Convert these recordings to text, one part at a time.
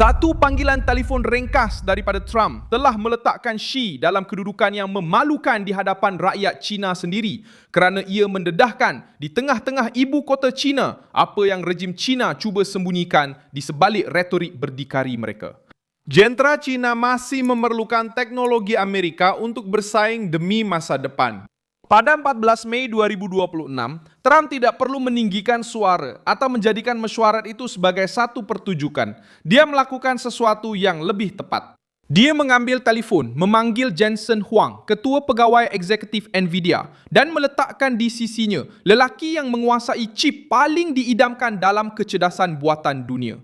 Satu panggilan telefon ringkas daripada Trump telah meletakkan Xi dalam kedudukan yang memalukan di hadapan rakyat China sendiri kerana ia mendedahkan di tengah-tengah ibu kota China apa yang rejim China cuba sembunyikan di sebalik retorik berdikari mereka. Jentera China masih memerlukan teknologi Amerika untuk bersaing demi masa depan. Pada 14 Mei 2026, Trump tidak perlu meninggikan suara atau menjadikan mesyuarat itu sebagai satu pertunjukan. Dia melakukan sesuatu yang lebih tepat. Dia mengambil telefon, memanggil Jensen Huang, ketua pegawai eksekutif Nvidia, dan meletakkan di sisinya lelaki yang menguasai chip paling diidamkan dalam kecerdasan buatan dunia.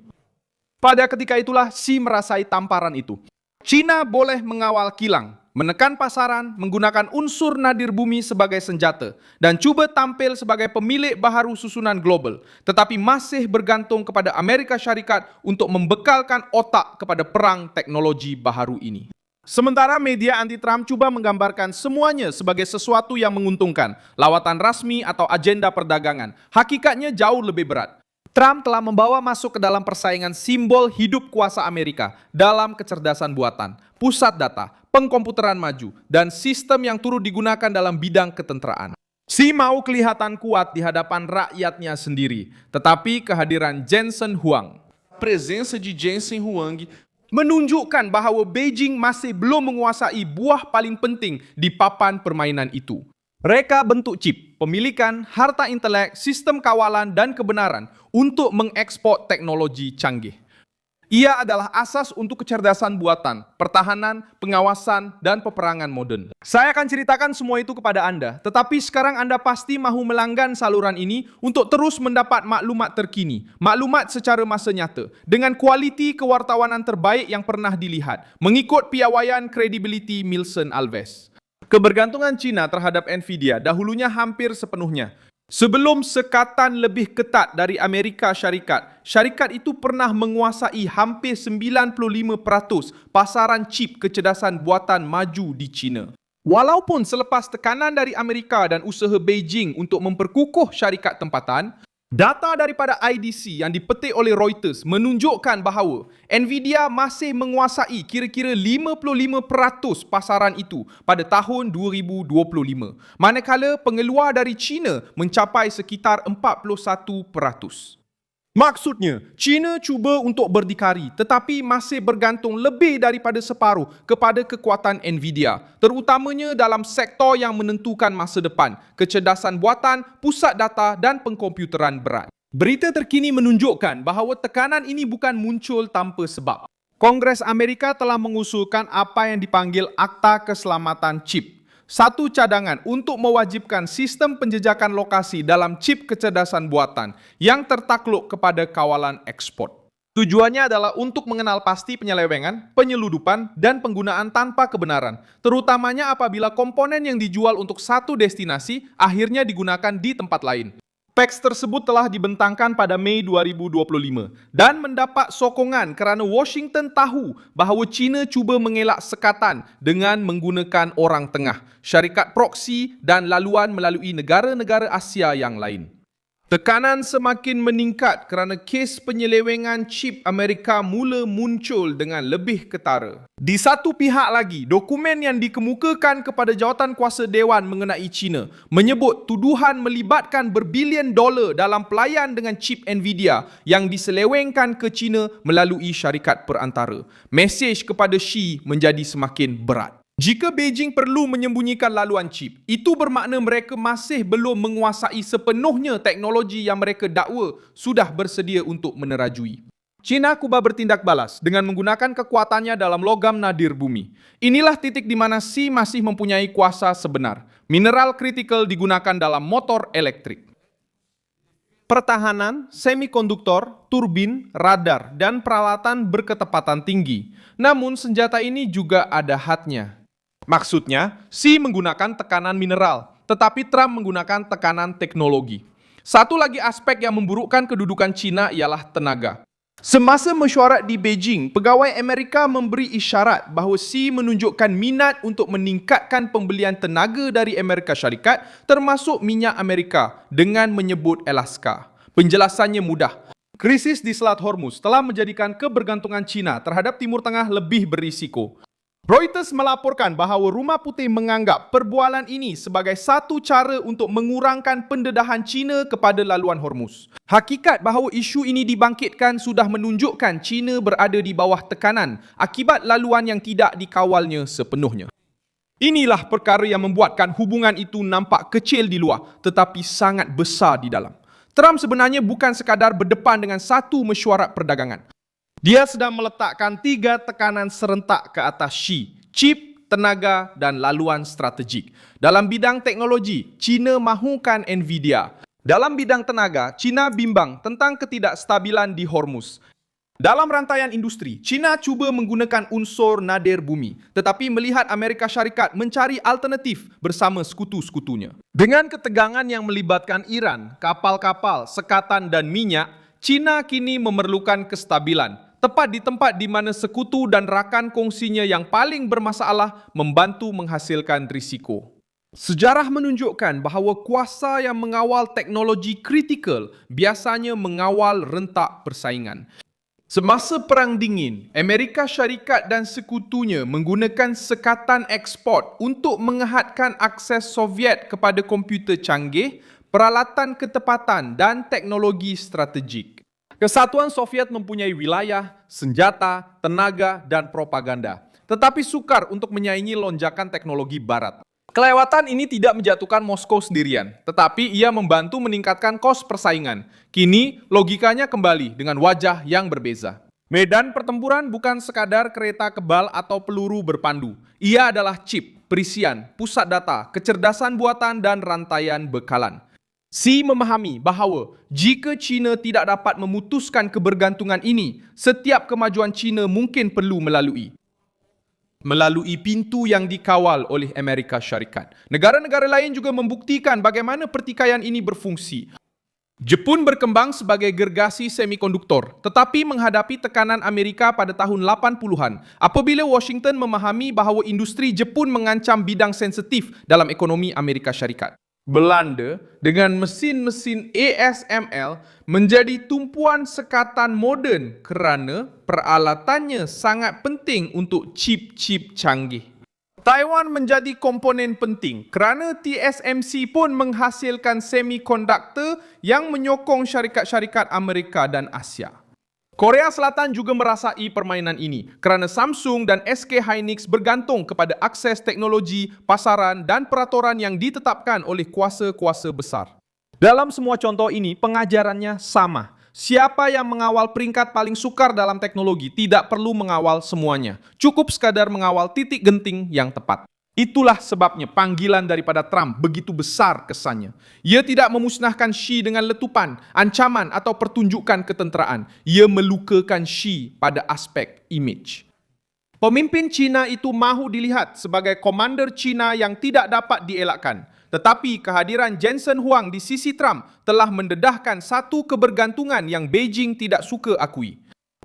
Pada ketika itulah Xi merasai tamparan itu. China boleh mengawal kilang, menekan pasaran, menggunakan unsur nadir bumi sebagai senjata, dan cuba tampil sebagai pemilik baharu susunan global, tetapi masih bergantung kepada Amerika Syarikat untuk membekalkan otak kepada perang teknologi baharu ini. Sementara media anti-Trump cuba menggambarkan semuanya sebagai sesuatu yang menguntungkan, lawatan rasmi atau agenda perdagangan. Hakikatnya jauh lebih berat. Trump telah membawa masuk ke dalam persaingan simbol hidup kuasa Amerika dalam kecerdasan buatan, pusat data, pengkomputeran maju, dan sistem yang turut digunakan dalam bidang ketenteraan. Xi mau kelihatan kuat di hadapan rakyatnya sendiri, tetapi kehadiran Jensen Huang, presença de Jensen Huang, menunjukkan bahawa Beijing masih belum menguasai buah paling penting di papan permainan itu. Reka bentuk chip, pemilikan, harta intelek, sistem kawalan, dan kebenaran untuk mengekspor teknologi canggih. Ia adalah asas untuk kecerdasan buatan, pertahanan, pengawasan, dan peperangan moden. Saya akan ceritakan semua itu kepada Anda, tetapi sekarang Anda pasti mahu melanggan saluran ini untuk terus mendapat maklumat terkini, maklumat secara masa nyata, dengan kualiti kewartawanan terbaik yang pernah dilihat, mengikut piawaian kredibiliti Nielsen Alves. Kebergantungan China terhadap Nvidia dahulunya hampir sepenuhnya. Sebelum sekatan lebih ketat dari Amerika Syarikat, syarikat itu pernah menguasai hampir 95% pasaran chip kecerdasan buatan maju di China. Walaupun selepas tekanan dari Amerika dan usaha Beijing untuk memperkukuh syarikat tempatan, data daripada IDC yang dipetik oleh Reuters menunjukkan bahawa Nvidia masih menguasai kira-kira 55% pasaran itu pada tahun 2025, manakala pengeluar dari China mencapai sekitar 41%. Maksudnya, China cuba untuk berdikari tetapi masih bergantung lebih daripada separuh kepada kekuatan Nvidia, terutamanya dalam sektor yang menentukan masa depan, kecerdasan buatan, pusat data dan pengkomputeran berat. Berita terkini menunjukkan bahawa tekanan ini bukan muncul tanpa sebab. Kongres Amerika telah mengusulkan apa yang dipanggil Akta Keselamatan Chip, satu cadangan untuk mewajibkan sistem penjejakan lokasi dalam chip kecerdasan buatan yang tertakluk kepada kawalan ekspor. Tujuannya adalah untuk mengenal pasti penyelewengan, penyeludupan, dan penggunaan tanpa kebenaran, terutamanya apabila komponen yang dijual untuk satu destinasi akhirnya digunakan di tempat lain. Peks tersebut telah dibentangkan pada Mei 2025 dan mendapat sokongan kerana Washington tahu bahawa China cuba mengelak sekatan dengan menggunakan orang tengah, syarikat proksi dan laluan melalui negara-negara Asia yang lain. Tekanan semakin meningkat kerana kes penyelewengan chip Amerika mula muncul dengan lebih ketara. Di satu pihak lagi, dokumen yang dikemukakan kepada Jawatankuasa Dewan mengenai China menyebut tuduhan melibatkan berbilion dolar dalam pelayan dengan chip Nvidia yang diselewengkan ke China melalui syarikat perantara. Mesej kepada Xi menjadi semakin berat. Jika Beijing perlu menyembunyikan laluan chip, itu bermakna mereka masih belum menguasai sepenuhnya teknologi yang mereka dakwa sudah bersedia untuk menerajui. China cuba bertindak balas dengan menggunakan kekuatannya dalam logam nadir bumi. Inilah titik di mana Xi masih mempunyai kuasa sebenar. Mineral kritikal digunakan dalam motor elektrik, pertahanan, semikonduktor, turbin, radar, dan peralatan berketepatan tinggi. Namun senjata ini juga ada hadnya. Maksudnya, Xi menggunakan tekanan mineral, tetapi Trump menggunakan tekanan teknologi. Satu lagi aspek yang memburukkan kedudukan China ialah tenaga. Semasa mesyuarat di Beijing, pegawai Amerika memberi isyarat bahawa Xi menunjukkan minat untuk meningkatkan pembelian tenaga dari Amerika Syarikat, termasuk minyak Amerika, dengan menyebut Alaska. Penjelasannya mudah. Krisis di Selat Hormuz telah menjadikan kebergantungan China terhadap Timur Tengah lebih berisiko. Reuters melaporkan bahawa Rumah Putih menganggap perbualan ini sebagai satu cara untuk mengurangkan pendedahan China kepada laluan Hormuz. Hakikat bahawa isu ini dibangkitkan sudah menunjukkan China berada di bawah tekanan akibat laluan yang tidak dikawalnya sepenuhnya. Inilah perkara yang membuatkan hubungan itu nampak kecil di luar tetapi sangat besar di dalam. Trump sebenarnya bukan sekadar berdepan dengan satu mesyuarat perdagangan. Dia sedang meletakkan 3 tekanan serentak ke atas Xi: chip, tenaga dan laluan strategik. Dalam bidang teknologi, China mahukan Nvidia. Dalam bidang tenaga, China bimbang tentang ketidakstabilan di Hormuz. Dalam rantaian industri, China cuba menggunakan unsur nadir bumi, tetapi melihat Amerika Syarikat mencari alternatif bersama sekutu-sekutunya. Dengan ketegangan yang melibatkan Iran, kapal-kapal, sekatan dan minyak, China kini memerlukan kestabilan, tepat di tempat di mana sekutu dan rakan kongsinya yang paling bermasalah membantu menghasilkan risiko. Sejarah menunjukkan bahawa kuasa yang mengawal teknologi kritikal biasanya mengawal rentak persaingan. Semasa Perang Dingin, Amerika Syarikat dan sekutunya menggunakan sekatan ekspor untuk menghadkan akses Soviet kepada komputer canggih, peralatan ketepatan dan teknologi strategik. Kesatuan Soviet mempunyai wilayah, senjata, tenaga dan propaganda, tetapi sukar untuk menyaingi lonjakan teknologi Barat. Kelewatan ini tidak menjatuhkan Moskow sendirian, tetapi ia membantu meningkatkan kos persaingan. Kini, logikanya kembali dengan wajah yang berbeza. Medan pertempuran bukan sekadar kereta kebal atau peluru berpandu. Ia adalah chip, perisian, pusat data, kecerdasan buatan dan rantaian bekalan. Xi memahami bahawa jika China tidak dapat memutuskan kebergantungan ini, setiap kemajuan China mungkin perlu melalui pintu yang dikawal oleh Amerika Syarikat. Negara-negara lain juga membuktikan bagaimana pertikaian ini berfungsi. Jepun berkembang sebagai gergasi semikonduktor, tetapi menghadapi tekanan Amerika pada tahun 80-an apabila Washington memahami bahawa industri Jepun mengancam bidang sensitif dalam ekonomi Amerika Syarikat. Belanda dengan mesin-mesin ASML menjadi tumpuan sekatan moden kerana peralatannya sangat penting untuk chip-chip canggih. Taiwan menjadi komponen penting kerana TSMC pun menghasilkan semikonduktor yang menyokong syarikat-syarikat Amerika dan Asia. Korea Selatan juga merasai permainan ini kerana Samsung dan SK Hynix bergantung kepada akses teknologi, pasaran dan peraturan yang ditetapkan oleh kuasa-kuasa besar. Dalam semua contoh ini, pengajarannya sama. Siapa yang mengawal peringkat paling sukar dalam teknologi tidak perlu mengawal semuanya. Cukup sekadar mengawal titik genting yang tepat. Itulah sebabnya panggilan daripada Trump begitu besar kesannya. Ia tidak memusnahkan Xi dengan letupan, ancaman atau pertunjukan ketenteraan. Ia melukakan Xi pada aspek imej. Pemimpin China itu mahu dilihat sebagai komander China yang tidak dapat dielakkan. Tetapi kehadiran Jensen Huang di sisi Trump telah mendedahkan satu kebergantungan yang Beijing tidak suka akui.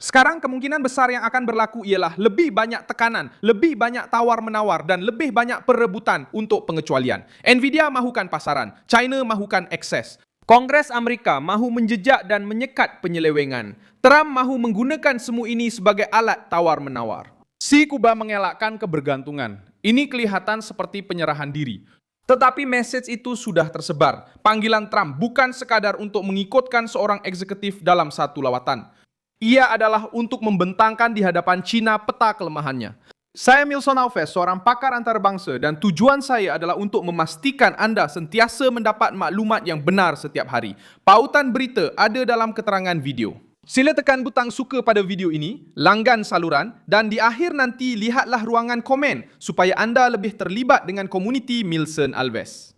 Sekarang kemungkinan besar yang akan berlaku ialah lebih banyak tekanan, lebih banyak tawar-menawar dan lebih banyak perebutan untuk pengecualian. Nvidia mahukan pasaran, China mahukan akses. Kongres Amerika mahu menjejak dan menyekat penyelewengan. Trump mahu menggunakan semua ini sebagai alat tawar-menawar. Si Kuba mengelakkan kebergantungan. Ini kelihatan seperti penyerahan diri. Tetapi mesej itu sudah tersebar. Panggilan Trump bukan sekadar untuk mengikutkan seorang eksekutif dalam satu lawatan. Ia adalah untuk membentangkan di hadapan China peta kelemahannya. Saya Milson Alves, seorang pakar antarabangsa dan tujuan saya adalah untuk memastikan anda sentiasa mendapat maklumat yang benar setiap hari. Pautan berita ada dalam keterangan video. Sila tekan butang suka pada video ini, langgan saluran dan di akhir nanti lihatlah ruangan komen supaya anda lebih terlibat dengan komuniti Milson Alves.